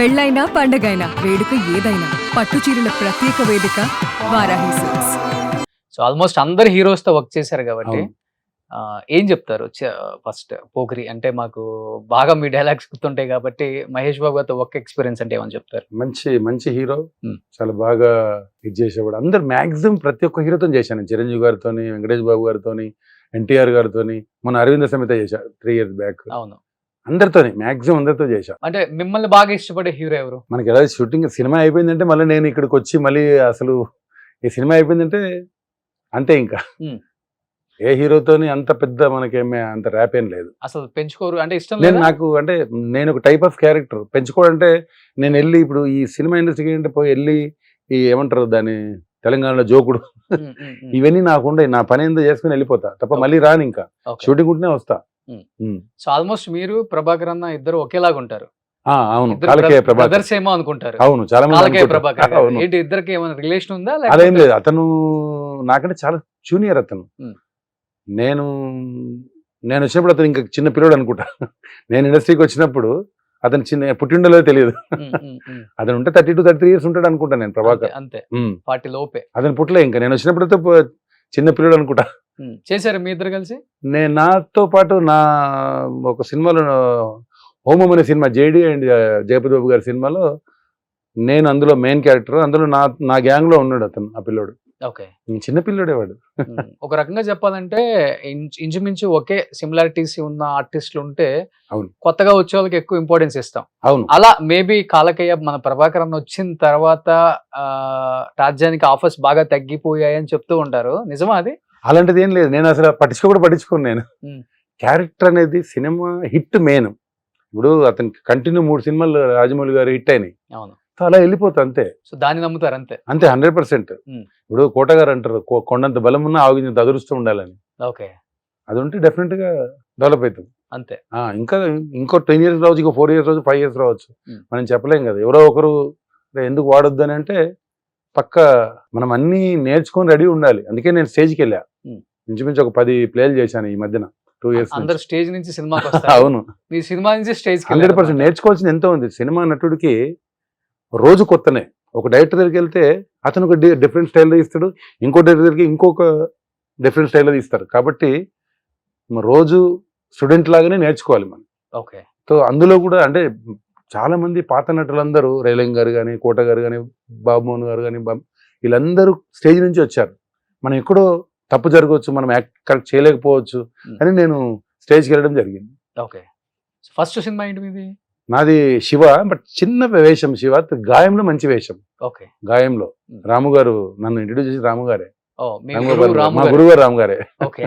పెళ్ళైనా పండగైనా వేడుక ఏదైనా పట్టు చీరల ప్రత్యేక వేదిక వారాహి సిల్క్స్. సో ఆల్మోస్ట్ అందరు హీరోస్ తో వర్క్ చేశారు కాబట్టి అవును. ఏం చెప్తారు ఫస్ట్ పోకిరి అంటే మాకు బాగా మీ డైలాగ్స్ గుర్తుంటాయి కాబట్టి మహేష్ బాబు గారితో వర్క్ ఎక్స్పీరియన్స్ అంటే ఏమని చెప్తారు? మంచి మంచి హీరో, Hmm. చాలా బాగా ఇది చేసేవాడు. అందరు మాక్సిమం ప్రతి ఒక్క హీరోతో చేశాను. చిరంజీవి గారితోని, వెంకటేష్ బాబు గారితోని, ఎన్టీఆర్ గారితోని, మన అరవింద సమేత చేశా 3 years బ్యాక్. అవును, అందరితోని మాక్సిమం అందరితో చేశా. అంటే మిమ్మల్ని బాగా ఇష్టపడే హీరో ఎవరు? మనకి ఎలా షూటింగ్ సినిమా అయిపోయిందంటే మళ్ళీ నేను ఇక్కడికి వచ్చి మళ్ళీ అసలు ఈ సినిమా అయిపోయిందంటే అంతే ఇంకా. Hmm. ఏ హీరోతోని అంత పెద్ద మనకేమే అంత ర్యాప్ ఏం లేదు. అసలు పెంచుకోరు అంటే ఇష్టం నేను లేదా? నాకు అంటే నేను ఒక టైప్ ఆఫ్ క్యారెక్టర్ పెంచుకోవాలంటే నేను వెళ్ళి ఇప్పుడు ఈ సినిమా ఇండస్ట్రీకి ఏంటంటే పోయి వెళ్ళి ఈ ఏమంటారు దాన్ని తెలంగాణలో జోకుడు ఉమ్, ఉమ్, ఉమ్. ఇవన్నీ నాకుండే, నా పని ఏందో చేసుకుని వెళ్ళిపోతా తప్ప Okay. మళ్ళీ రాను ఇంకా. Okay. షూటింగ్ ఉంటేనే వస్తా. సో ఆల్మోస్ట్ మీరు ప్రభాకర్ అన్న ఇద్దరు ఒకేలాగా ఉంటారు. అవును, ఇద్దరు కాలకేయ ప్రభాకర్. బ్రదర్స్ ఏమో అనుకుంటారు. అవును, చాలా మంది కాలకేయ అనుకుంటారు. ప్రభాకర్ గారు. అవును. ఏంటి ఇద్దరికి ఏమైనా రిలేషన్ ఉందా అదేం లేకపోతే- లేదు, అతను నాకంటే చాలా జూనియర్ అతను. Hmm. నేను వచ్చినప్పుడు అతను ఇంకా చిన్న పిల్లడు అనుకుంటా. నేను ఇండస్ట్రీకి వచ్చినప్పుడు అతను చిన్న పుట్టిండలో తెలియదు. ఉమ్, ఉమ్, ఉమ్. అతను ఉంటే 32-33 years ఉంటాడు అనుకుంటా నేను ప్రభాకర్. అంతే ఉమ్. 40 లోపే. అతను పుట్టలే ఇంకా, నేను వచ్చినప్పుడు చిన్న పిల్లడు అనుకుంటా. చేశారు మీ ఇద్దరు కలిసి? నేను నాతో పాటు నా ఒక సినిమాలో హోమం అనే సినిమా జేడి అండ్ జయపతి బాబు గారి సినిమాలో నేను అందులో మెయిన్ క్యారెక్టర్. అందులో నా గ్యాంగ్ లో ఉన్నాడు అతను, ఆ పిల్లోడు. ఓకే. చిన్న పిల్లోడే వాడు. ఒక రకంగా చెప్పాలంటే ఇంచుమించు ఒకే సిమిలారిటీస్ ఉన్న ఆర్టిస్టులు ఉంటే అవును. కొత్తగా వచ్చే వాళ్ళకి ఎక్కువ ఇంపార్టెన్స్ ఇస్తాం. అవును, అలా మేబీ కాలకయ్య మన ప్రభాకర్ అన్న వచ్చిన తర్వాత రాజ్యానికి ఆఫర్స్ బాగా తగ్గిపోయాయని చెప్తూ ఉంటారు, నిజమా అది? అలాంటిది ఏం లేదు. నేను అసలు పట్టించుకోను నేను. ఉమ్. క్యారెక్టర్ అనేది సినిమా హిట్ మెయిన్. ఇప్పుడు అతనికి కంటిన్యూ 3 సినిమాలు రాజమౌళి గారు హిట్ అయినాయి. అవును. సో అలా వెళ్ళిపోతా అంతే. సో దాన్ని నమ్ముతారు అంతే. 100%. ఇప్పుడు కోట గారు అంటారు కొండంత బలం ఉన్నా ఆవింత అదృష్టం ఉండాలని. ఓకే. అది ఉంటే డెఫినెట్ గా డెవలప్ అవుతుంది. అంతే. ఇంకో 10 years రావచ్చు, ఇంకో 4 years రావచ్చు, 5 years రావచ్చు. మనం చెప్పలేం కదా. ఎవరో ఒకరు ఎందుకు వాడొద్దు అని అంటే పక్క మనం అన్ని నేర్చుకొని రెడీ ఉండాలి. అందుకే నేను స్టేజ్కి వెళ్ళా. ఇంచుమించు ఒక 10 ప్లేలు చేశాను ఈ మధ్యన 2 years. అందరు స్టేజ్ నుంచి సినిమాకి వస్తారు. అవును, మీ సినిమా నుంచి స్టేజ్ 100% నేర్చుకోవాల్సింది ఎంతో ఉంది. సినిమా నటుడికి రోజు కొత్తనే. ఒక డైరెక్టర్ దగ్గరికి వెళ్తే అతను ఒక డిఫరెంట్ స్టైల్లో ఇస్తాడు, ఇంకో డైరెక్టర్ దగ్గరికి ఇంకొక డిఫరెంట్ స్టైల్లో ఇస్తారు. కాబట్టి రోజు స్టూడెంట్ లాగానే నేర్చుకోవాలి మనం. ఓకే. సో అందులో కూడా అంటే చాలా మంది పాత నటులందరూ రైలింగ్ గారు కానీ, కోట గారు కానీ, బాబుమోహన్ గారు కానీ, వీళ్ళందరూ స్టేజ్ నుంచి వచ్చారు. మనం ఎక్కడో తప్పు జరగవచ్చు, మనం యాక్ట్ కరెక్ట్ చేయలేకపోవచ్చు అని నేను స్టేజ్కి వెళ్ళడం జరిగింది. ఓకే. ఫస్ట్ సినిమా ఏంటి మీది? నాది శివ, బట్ చిన్న వేషం. శివ గాయంలో మంచి వేషం. ఓకే. గాయంలో రాము గారు నన్ను ఇంట్రడ్యూస్ చేసి రాము గారే, ఓ మీ మా గురువు రాము మా గారు. గురువు గారు రాము గారే. ఓకే.